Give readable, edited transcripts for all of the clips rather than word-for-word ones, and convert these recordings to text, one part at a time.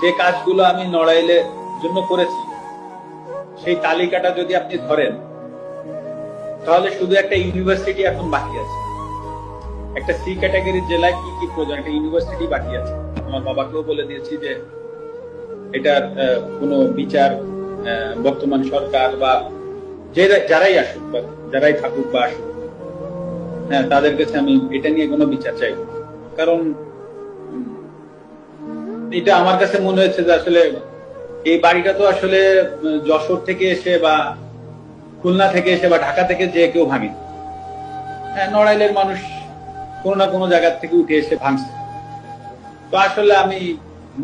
যে কাজগুলো আমি নড়াইলের জন্য করেছি সেই তালিকাটা যদি আপনি ধরেন তাহলে শুধু একটা ইউনিভার্সিটি এখন বাকি আছে। একটা সি ক্যাটাগরির জেলায় কি কি প্রয়োজন, একটা ইউনিভার্সিটি বাকি আছে। আমার বাবাকেও বলে দিয়েছি যে এটার কোনো বিচার বর্তমান সরকার বা যারাই আসুক বা যারাই থাকুক বা আসুক, হ্যাঁ, তাদের কাছে আমি এটা নিয়ে কোনো বিচার চাই। কারণ এটা আমার কাছে মনে হয়েছে যে আসলে এই বাড়িটা তো আসলে যশোর থেকে এসে বা খুলনা থেকে এসে বা ঢাকা থেকে যে কেউ ভাঙে, হ্যাঁ, নড়াইলের মানুষ কোনো না কোনো জায়গা থেকে উঠে এসে ভাঙছে। তো আসলে আমি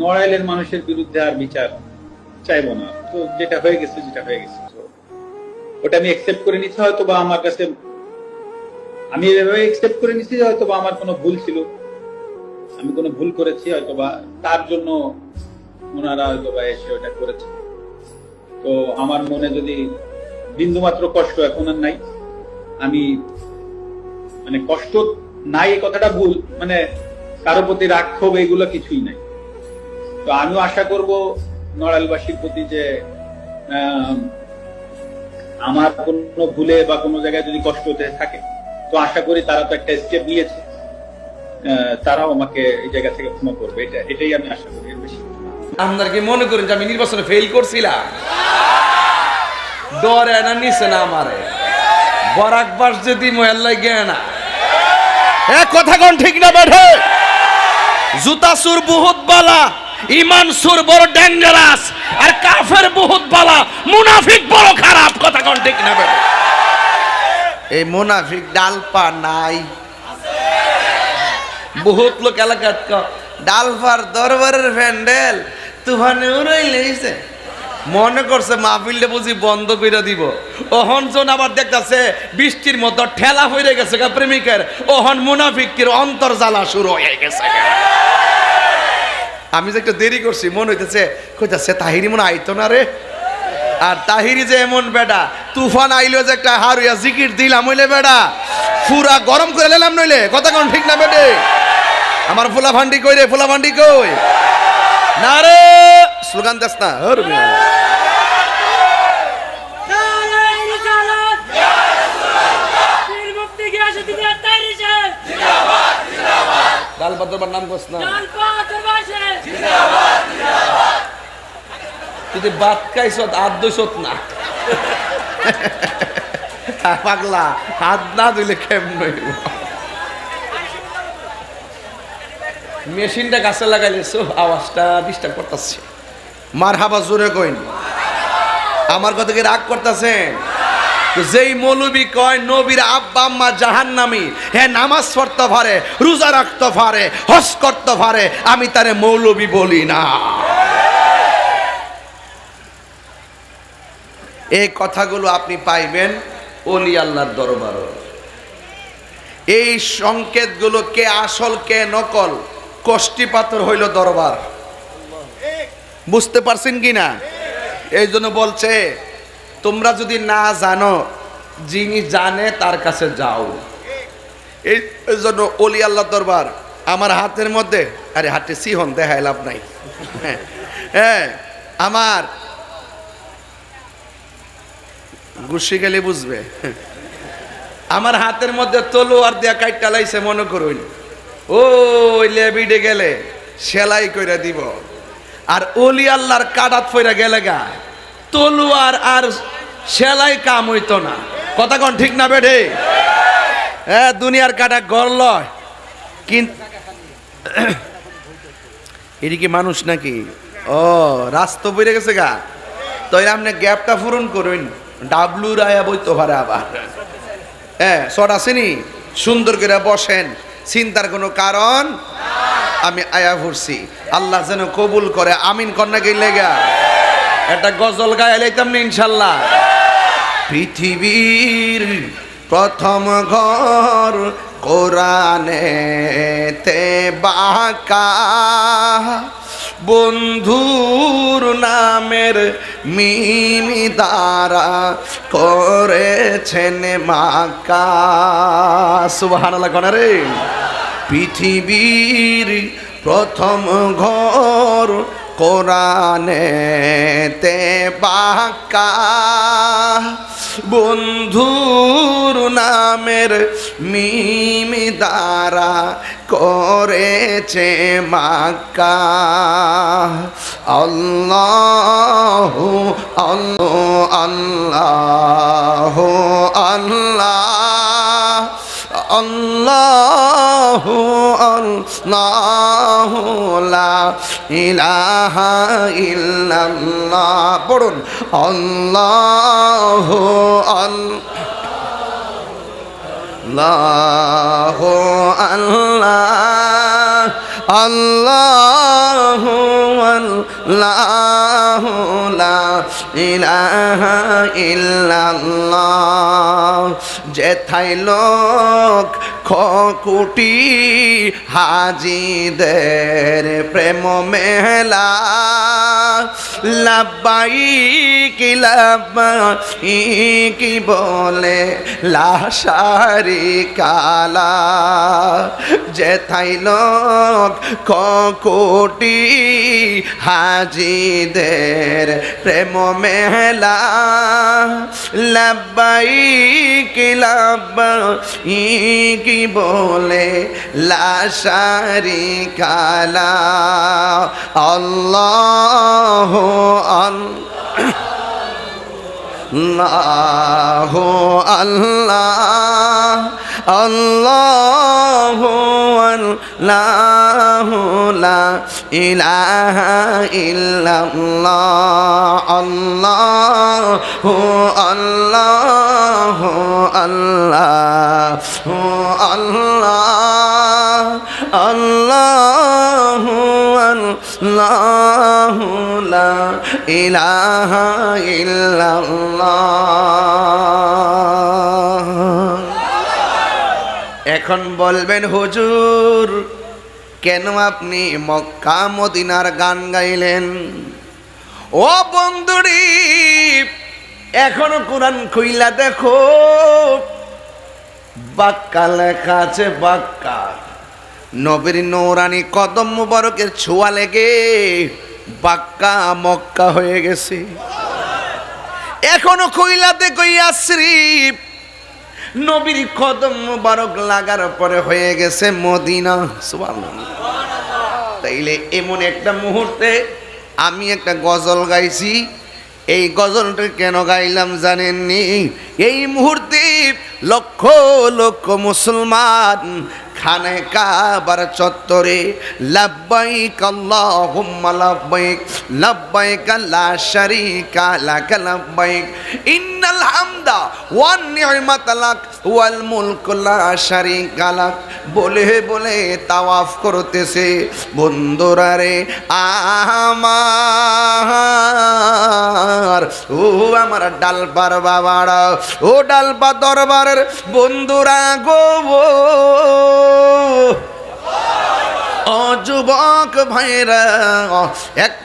নড়াইলের মানুষের বিরুদ্ধে আর বিচার চাইবো না। তো যেটা হয়ে গেছে ওটা আমি একসেপ্ট করে নিচ্ছি। হয়তো বা আমার কাছে আমি এভাবে একসেপ্ট করে নিচ্ছি যে হয়তো বা আমার কোনো ভুল ছিল, আমি কোনো ভুল করেছি, হয়তো বা তার জন্য ওনারা হয়তো বা এসে ওটা করেছে। তো আমার মনে যদি বিন্দুমাত্র কষ্ট এখন আর নাই, আমি মানে কষ্ট নাই এই কথাটা ভুল, মানে কারো প্রতি রাগ ক্ষোভ এগুলো কিছুই নাই। তো আমিও আশা করব নড়াইলবাসীর প্রতি যে আমার কোনো ভুলে বা কোনো জায়গায় যদি কষ্ট হতে থাকে, তো আশা করি তারা তো একটা স্টেপ নিয়েছে, তারাও আমাকে এই জায়গা থেকে ক্ষমা করবে, এটাই আমি আশা করি। এর বেশি আপনার কি মনে করেন যে আমি নির্বাচনে ফেল করছিলাম? ডরে না নিছে না আমারে বরাক বাস যদি মহল্লায় গে না কথা কোন ঠিক না বেঠে? জুতা সুর বহুত বালা, ইমান সুর বড় ডেঞ্জারাস, আর কাফের বহুত বালা, মুনাফিক বড় খারাপ। কথা কোন ঠিক না বেঠে? এই মুনাফিক ডালপা নাই, বহুত লোক এলাকাত ডালপার দরবারের প্যান্ডেল তুফানে উড়াই লেগেছে, মনে করছে মাহফিলটা বুঝি বন্ধ করে দিব। ওহন জন আবার দেখতেছে বৃষ্টির মতো ঠেলা হয়ে গেছে প্রেমিকের, ওহন মুনাফিকের অন্তর্জালা শুরু হয়ে গেছে। আমি যে একটু দেরি করছি, মনে হইতেছে কইতাছে তাহিরি মনে আইতো না রে। আর তাহিরি যে এমন বেটা, তুফান আইলো যে একটা হারুয়া জিকির দিলাম হইলে বেটা পুরা গরম করে নিলাম নইলে। কথা কোন ঠিক না বেটে? আমার ফুলা ভান্ডি কই রে? ফুলা ভান্ডি কই? না রে স্লোগান দাস না। ডালপা দরবার নাম কস না, তুই বাদ খাইছত হাত দইছত না পাগলা, হাত না দিলে কেমন হইব? মেশিনটা কাছে লাগাইলেছো, আওয়াজটা ডিস্টার্ব করতেছে। মার হাবা জোরে কইন। আমার কথা কি রাগ করতেছেন? যেই মৌলবি কয় নবীর আব্বা আম্মা জাহান্নামী, হ্যাঁ নামাজ পড়তে পারে, রোজা রাখতে পারে, হজ করতে পারে, আমি তারে মৌলবি বলি না। এই কথাগুলো আপনি পাইবেন ওলি আল্লাহর দরবার। এই সংকেতগুলো কে আসল কে নকল, কষ্টি পাথর হইল দরবার। বুঝতে পারছেন কি না? এই জন্য বলছে তোমরা যদি না জানো, যিনি জানে তার কাছে যাও। এই জন্য ওলি আল্লাহ দরবার আমার হাতের মধ্যে, আরে হাতে সিহন দেখায় লাভ নাই, হ্যাঁ আমার গুছি গেলে বুঝবে। আমার হাতের মধ্যে তলোয়ার দিয়া কাইটা লাইছে, মনে করুন ওই লেবিডে গেলে সেলাই কইরা দিব। আর ওলি আল্লাহর কাটাত ফইরা গেলে গা তলোয়ার আর সেলাই কাম হইতো না। কথা কোন ঠিক না বেঠে? হ্যাঁ, দুনিয়ার কাটা গড়ল কিন্তু এটি কি মানুষ নাকি? ও রাস্তা বইরে গেছে গা, তো আপনি গ্যাপটা পূরণ করুন, ডাবলু রায়া বইতে পারে আবার। হ্যাঁ, শট আসেনি, সুন্দর করে বসেন, চিন্তার কোনো কারণ। আমি আয়া ভরছি, আল্লাহ যেন কবুল করে। আমিন কন্যা গেলে গা একটা গজল গায়ে লাইতাম না ইনশাল্লাহ। পৃথিবীর প্রথম ঘর কোরআনেতে বাঁকা, বন্ধুর নামের মিমি দ্বারা করেছেন মাকা। সুবহানাল্লাহ কোন রে? পৃথিবীর প্রথম ঘর কোরআনেতে পাকা বন্ধুর নামের মিম দ্বারা করেছে মাক্কা আল্লাহু আল্লাহ আল্লাহ আল্লাহু আল্লাহু লা ইলাহা ইল্লাল্লাহ পড়ুন আল্লাহু আল্লাহু আল্লাহ আল্লাহু আল্লাহু লা ইলাহা ইল্লাল্লাহ যেথায় লোক কোটি হাজিদের প্রেম মেলা লাব্বাইক লাব্বাইক বলে লাশারি কালা যেথায় লোক কোটি হাজিদের প্রেম মেলা লাব্বাইক লাব্বাইক বলে লাশারি কালা আল্লাহ আল্লাহ আল্লাহ আল্লাহ আল্লাহ লা ইলাহা ইল্লাল্লাহ আল্লাহু আল্লাহ আল্লাহ আল্লাহ আল্লাহু আল্লাহু লা ইলাহা ইল্লাল্লাহ। এখন বলবেন হুজুর কেন আপনি মক্কা মদিনার গান গাইলেন? ও বন্ধুরি এখনো কোরআন খুইলা দেখো, বাক্কা লেখা আছে, বাক্কা নবীর নূরানি কদম মুবারকের ছোঁয়া লেগে বাক্কা মক্কা হয়ে গেছে। এখনো খুইলা দেখো ইয়াসরিব নবীর কদম মুবারক লাগার পরে হয়ে গেছে মদিনা। সুবহানাল্লাহ। তাইলে এমন একটা মুহূর্তে আমি একটা গজল গাইছি। এই গজলটা কেন গাইলাম জানেননি? এই মুহূর্তে লক্ষ লক্ষ মুসলমান খানে কাবার চত্বরে লাব্বাইক আল্লাহুম্মা লাব্বাইক লাব্বাইক লা শারীকা লাক লাব্বাইক ইন্নাল হামদা ওয়ান নি'মাতা লাক ওয়াল মুলকু লা শারীকা লাক বলে বলে তাওয়াফ করতেছে। বন্ধুরা রে আমার ও আমার ডালপার বাবারা, ও ডালপা দরবারের বন্ধুরা গো, ও যুবক ভাইরা একটা